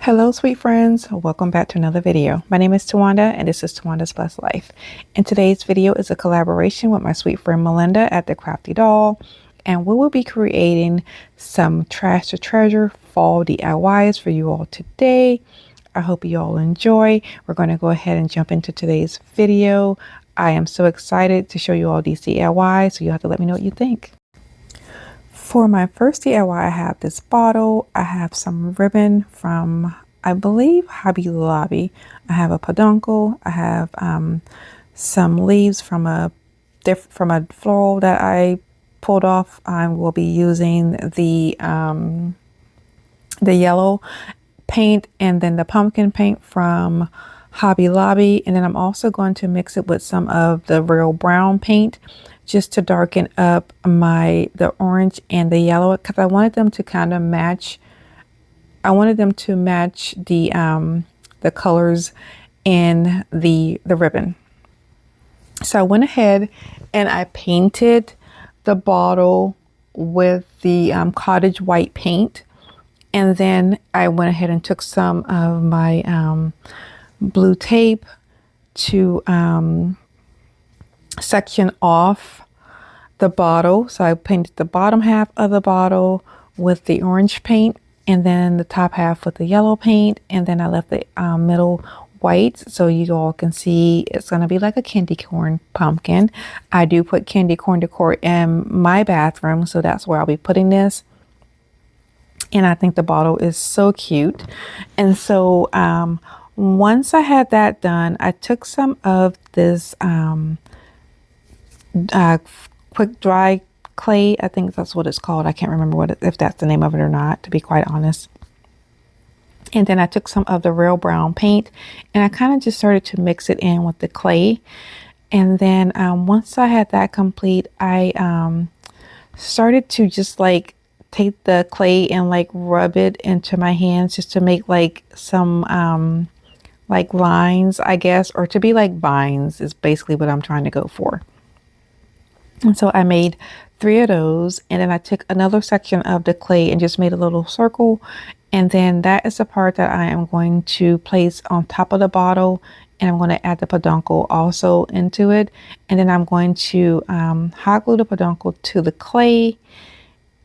Hello, sweet friends. Welcome back to another video. My name is Tawanda, and this is Tawanda's Blessed Life. And today's video is a collaboration with my sweet friend Melinda at the Crafty Doll. And we will be creating some trash to treasure fall DIYs for you all today. I hope you all enjoy. We're going to go ahead and jump into today's video. I am so excited to show you all these DIYs, so you have to let me know what you think. For my first DIY, I have this bottle. I have some ribbon from, I believe, Hobby Lobby. I have a peduncle. I have some leaves from a floral that I pulled off. I will be using the yellow paint and then the pumpkin paint from Hobby Lobby, and then I'm also going to mix it with some of the real brown paint just to darken up the orange and the yellow, because I wanted them to kind of match. I wanted them to match the colors in the ribbon. So I went ahead and I painted the bottle with the cottage white paint, and then I went ahead and took some of my blue tape to section off the bottle. So I painted the bottom half of the bottle with the orange paint, and then the top half with the yellow paint, and then I left the middle white so you all can see it's going to be like a candy corn pumpkin. I do put candy corn decor in my bathroom, so that's where I'll be putting this. And I think the bottle is so cute. And so once I had that done, I took some of this quick dry clay. I think that's what it's called. I can't remember if that's the name of it or not, to be quite honest. And then I took some of the real brown paint and I kind of just started to mix it in with the clay. And then once I had that complete, I started to just like take the clay and like rub it into my hands just to make like some like lines, I guess, or to be like vines is basically what I'm trying to go for. And so I made 3 of those, and then I took another section of the clay and just made a little circle, and then that is the part that I am going to place on top of the bottle, and I'm going to add the peduncle also into it, and then I'm going to hot glue the peduncle to the clay,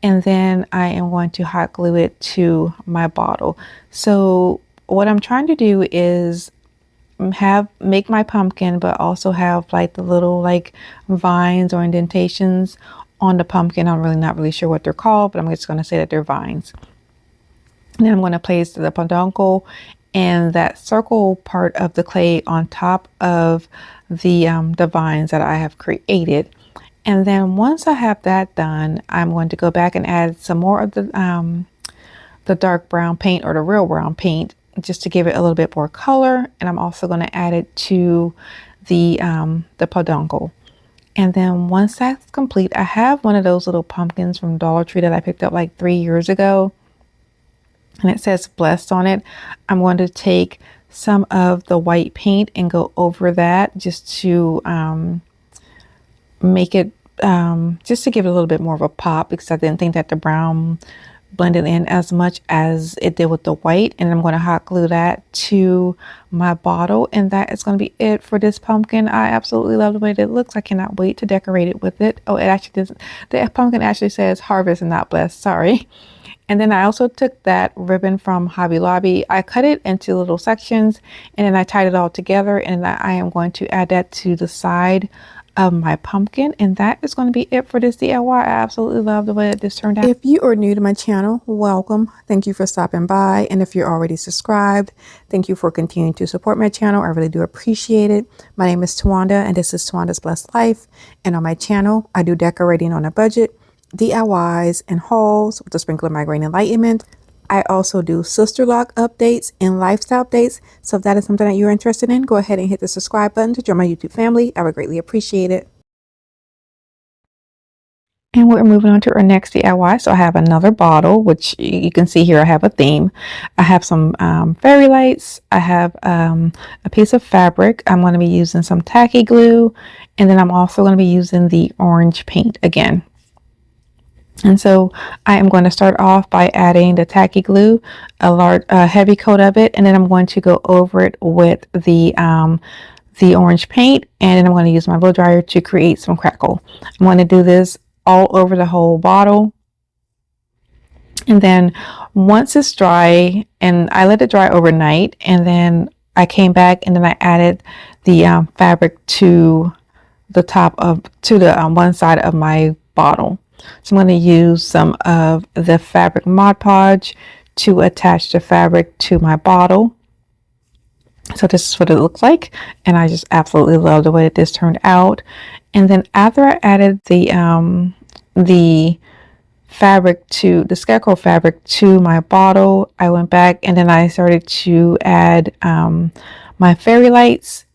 and then I am going to hot glue it to my bottle. So what I'm trying to do is make my pumpkin, but also have like the little like vines or indentations on the pumpkin. I'm really not really sure what they're called, but I'm just going to say that they're vines. And then I'm going to place the peduncle and that circle part of the clay on top of the vines that I have created. And then once I have that done, I'm going to go back and add some more of the dark brown paint or the real brown paint, just to give it a little bit more color. And I'm also going to add it to the peduncle. And then once that's complete, I have one of those little pumpkins from Dollar Tree that I picked up like 3 years ago, and it says blessed on it. I'm going to take some of the white paint and go over that just to make it just to give it a little bit more of a pop, because I didn't think that the brown blended in as much as it did with the white. And I'm going to hot glue that to my bottle, and that is going to be it for this pumpkin. I absolutely love the way that it looks. I cannot wait to decorate it with it. Oh, it actually doesn't, the pumpkin actually says harvest and not blessed, sorry. And then I also took that ribbon from Hobby Lobby. I cut it into little sections, and then I tied it all together, and I am going to add that to the side of my pumpkin, and that is going to be it for this DIY. I absolutely love the way that this turned out. If you are new to my channel, welcome. Thank you for stopping by, and if you're already subscribed, thank you for continuing to support my channel. I really do appreciate it. My name is Tawanda, and this is Tawanda's Blessed Life, and on my channel I do decorating on a budget, DIYs, and hauls with a sprinkle of migraine enlightenment. I also do sister lock updates and lifestyle updates. So if that is something that you're interested in, go ahead and hit the subscribe button to join my YouTube family. I would greatly appreciate it. And we're moving on to our next DIY. So I have another bottle, which you can see here. I have a theme. I have some fairy lights. I have a piece of fabric. I'm going to be using some tacky glue. And then I'm also going to be using the orange paint again. And so I am going to start off by adding the tacky glue, a heavy coat of it, and then I'm going to go over it with the orange paint, and then I'm going to use my blow dryer to create some crackle. I'm going to do this all over the whole bottle. And then once it's dry, and I let it dry overnight, and then I came back and then I added the fabric to the one side of my bottle. So I'm going to use some of the fabric Mod Podge to attach the fabric to my bottle. So this is what it looks like, and I just absolutely love the way that this turned out. And then after I added the fabric to the scarecrow fabric to my bottle, I went back and then I started to add my fairy lights.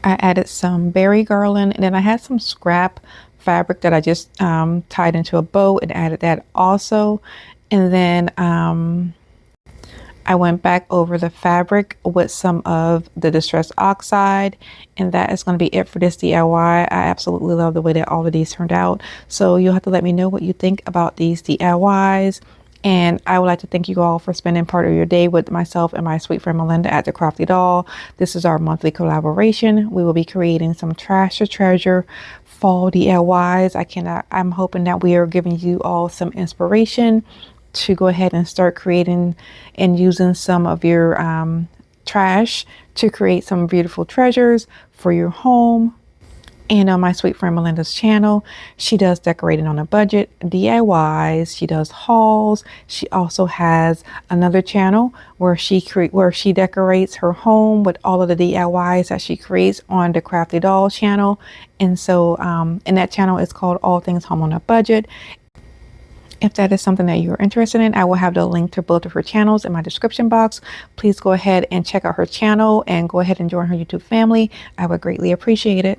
I added some berry garland, and then I had some scrap fabric that I just tied into a bow and added that also. And then I went back over the fabric with some of the distress oxide, and that is going to be it for this DIY. I absolutely love the way that all of these turned out. So you'll have to let me know what you think about these DIYs. And I would like to thank you all for spending part of your day with myself and my sweet friend Melinda at the Crafty Doll. This is our monthly collaboration. We will be creating some trash to treasure fall DIYs. I'm hoping that we are giving you all some inspiration to go ahead and start creating and using some of your trash to create some beautiful treasures for your home. And on my sweet friend Melinda's channel, she does decorating on a budget, DIYs, she does hauls. She also has another channel where she decorates her home with all of the DIYs that she creates on the Crafty Doll channel. And so and that channel is called All Things Home on a Budget. If that is something that you're interested in, I will have the link to both of her channels in my description box. Please go ahead and check out her channel and go ahead and join her YouTube family. I would greatly appreciate it.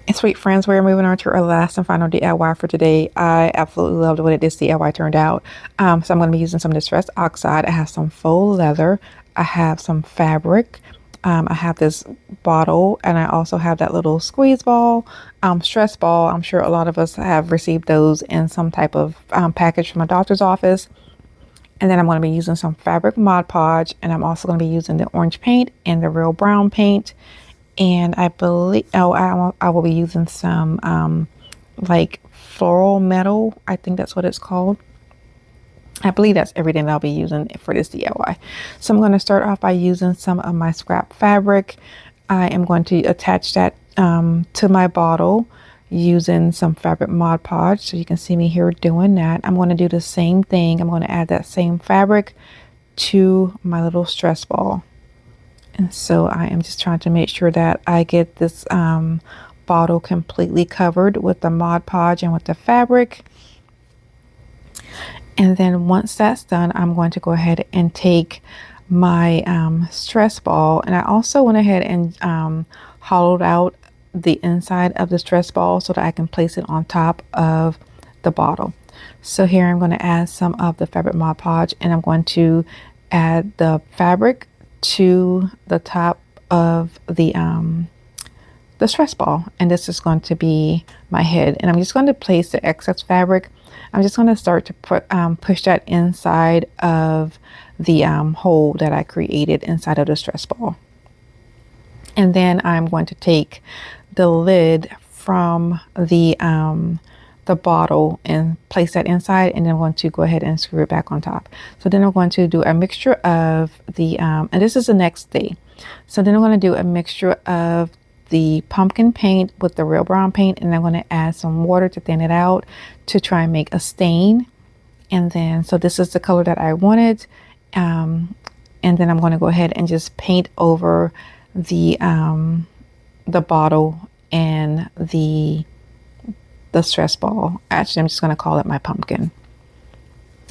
And sweet friends, we're moving on to our last and final DIY for today. I absolutely love the way that this DIY turned out. So I'm going to be using some distressed oxide. I have some faux leather. I have some fabric. I have this bottle, and I also have that little squeeze ball, stress ball. I'm sure a lot of us have received those in some type of package from a doctor's office. And then I'm going to be using some fabric Mod Podge, and I'm also going to be using the orange paint and the real brown paint. And I believe, I will be using some like floral metal. I think that's what it's called. I believe that's everything that I'll be using for this DIY. So I'm going to start off by using some of my scrap fabric. I am going to attach that to my bottle using some fabric Mod Podge. So you can see me here doing that. I'm going to do the same thing. I'm going to add that same fabric to my little stress ball. And so I am just trying to make sure that I get this bottle completely covered with the Mod Podge and with the fabric. And then once that's done, I'm going to go ahead and take my stress ball. And I also went ahead and hollowed out the inside of the stress ball so that I can place it on top of the bottle. So here I'm going to add some of the fabric Mod Podge, and I'm going to add the fabric to the top of the stress ball, and this is going to be my head. And I'm just going to place the excess fabric. I'm just going to start to push that inside of the hole that I created inside of the stress ball. And then I'm going to take the lid from the bottle and place that inside, and then I'm going to go ahead and screw it back on top. So then I'm going to do a mixture of the and this is the next day. So then I'm going to do a mixture of the pumpkin paint with the real brown paint, and I'm going to add some water to thin it out to try and make a stain. And then, so this is the color that I wanted. And then I'm going to go ahead and just paint over the bottle and the stress ball. Actually, I'm just going to call it my pumpkin.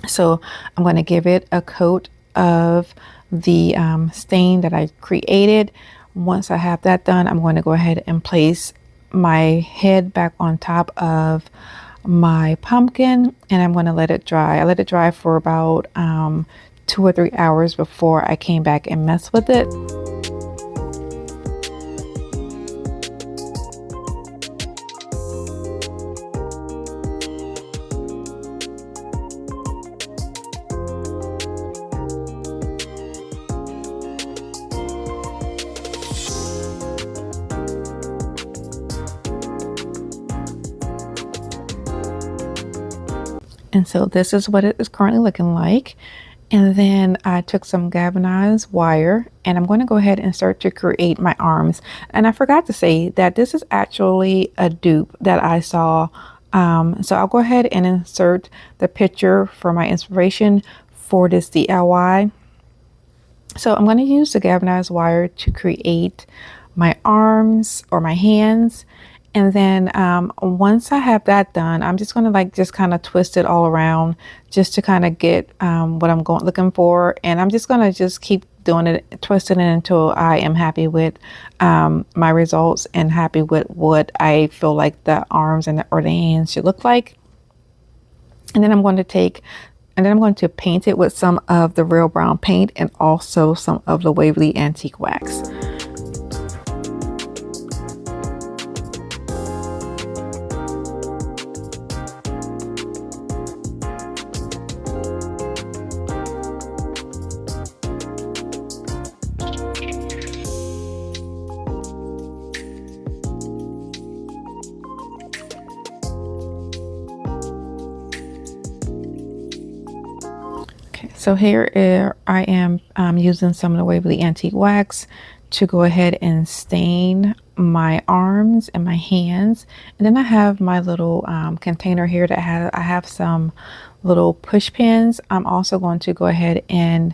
So I'm going to give it a coat of the stain that I created. Once I have that done, I'm going to go ahead and place my head back on top of my pumpkin, and I'm going to let it dry. I let it dry for about 2 or 3 hours before I came back and messed with it. And so this is what it is currently looking like. And then I took some galvanized wire, and I'm going to go ahead and start to create my arms. And I forgot to say that this is actually a dupe that I saw. So I'll go ahead and insert the picture for my inspiration for this DIY. So I'm going to use the galvanized wire to create my arms or my hands. And then once I have that done, I'm just going to just kind of twist it all around just to kind of get what I'm looking for. And I'm just going to just keep doing it, twisting it until I am happy with my results and happy with what I feel like the arms and or the hands should look like. And then I'm going to paint it with some of the real brown paint and also some of the Waverly Antique Wax. So here I am using some of the Waverly Antique Wax to go ahead and stain my arms and my hands. And then I have my little container here that I have some little push pins. I'm also going to go ahead and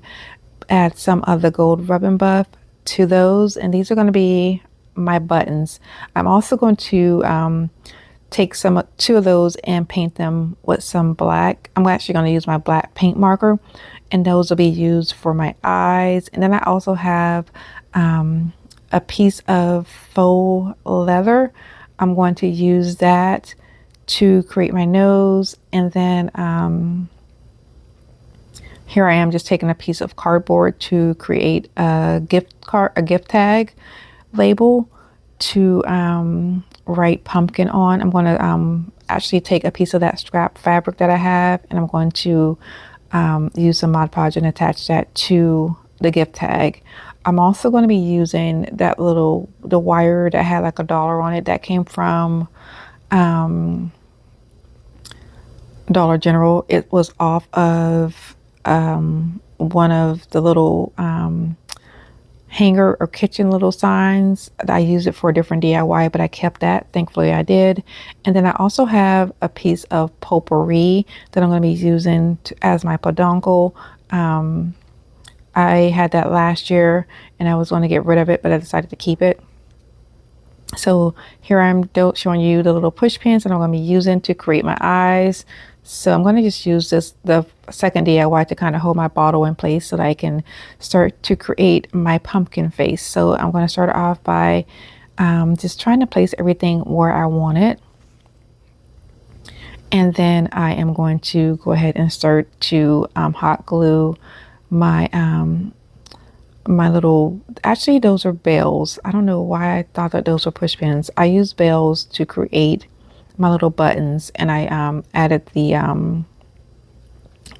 add some of the gold rubbing buff to those. And these are going to be my buttons. I'm also going to take two of those and paint them with some black. I'm actually going to use my black paint marker, and those will be used for my eyes. And then I also have a piece of faux leather. I'm going to use that to create my nose. And then here I am just taking a piece of cardboard to create a gift tag label to write pumpkin on. I'm going to actually take a piece of that scrap fabric that I have, and I'm going to use some Mod Podge and attach that to the gift tag. I'm also going to be using the wire that had like $1 on it that came from Dollar General. It was off of one of the little hanger or kitchen little signs. I used it for a different DIY, but I kept that. Thankfully I did. And then I also have a piece of potpourri that I'm going to be using as my peduncle. I had that last year and I was going to get rid of it, but I decided to keep it. So here I'm showing you the little push pins that I'm going to be using to create my eyes. So I'm going to just use the second DIY to kind of hold my bottle in place so that I can start to create my pumpkin face. So I'm going to start off by just trying to place everything where I want it. And then I am going to go ahead and start to hot glue my my little, actually those are bells. I don't know why I thought that those were push pins. I use bells to create my little buttons, and I added the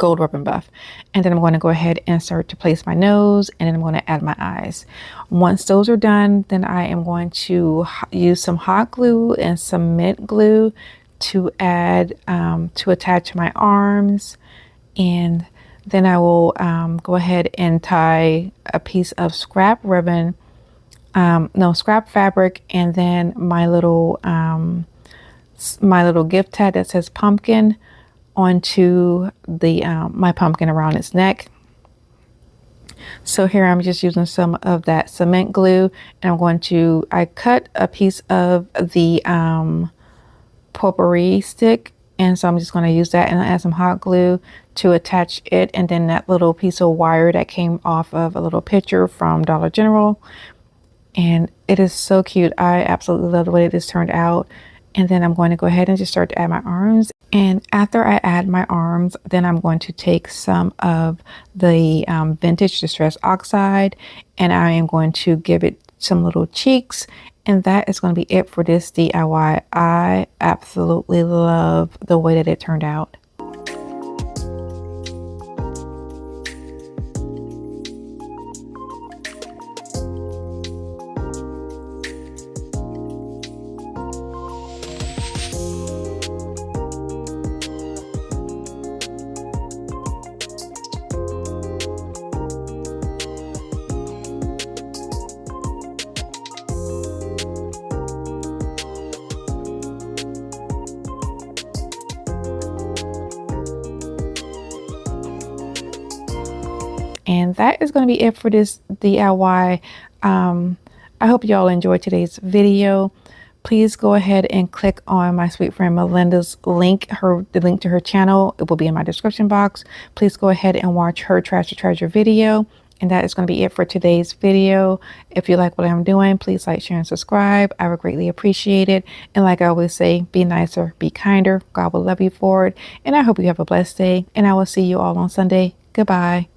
gold ribbon buff. And then I'm going to go ahead and start to place my nose, and then I'm going to add my eyes. Once those are done, then I am going to use some hot glue and some mint glue to add, to attach my arms. And then I will go ahead and tie a piece of scrap ribbon, scrap fabric, and then my little gift tag that says pumpkin onto the my pumpkin around its neck. So here I'm just using some of that cement glue, and I cut a piece of the potpourri stick, and so I'm just going to use that and add some hot glue to attach it, and then that little piece of wire that came off of a little picture from Dollar General. And it is so cute. I absolutely love the way this turned out. And then I'm going to go ahead and just start to add my arms. And after I add my arms, then I'm going to take some of the vintage distress oxide, and I am going to give it some little cheeks. And that is going to be it for this DIY. I absolutely love the way that it turned out. And that is going to be it for this DIY. I hope y'all enjoyed today's video. Please go ahead and click on my sweet friend Melinda's link, the link to her channel. It will be in my description box. Please go ahead and watch her Trash to Treasure video. And that is going to be it for today's video. If you like what I'm doing, please like, share, and subscribe. I would greatly appreciate it. And like I always say, be nicer, be kinder. God will love you for it. And I hope you have a blessed day. And I will see you all on Sunday. Goodbye.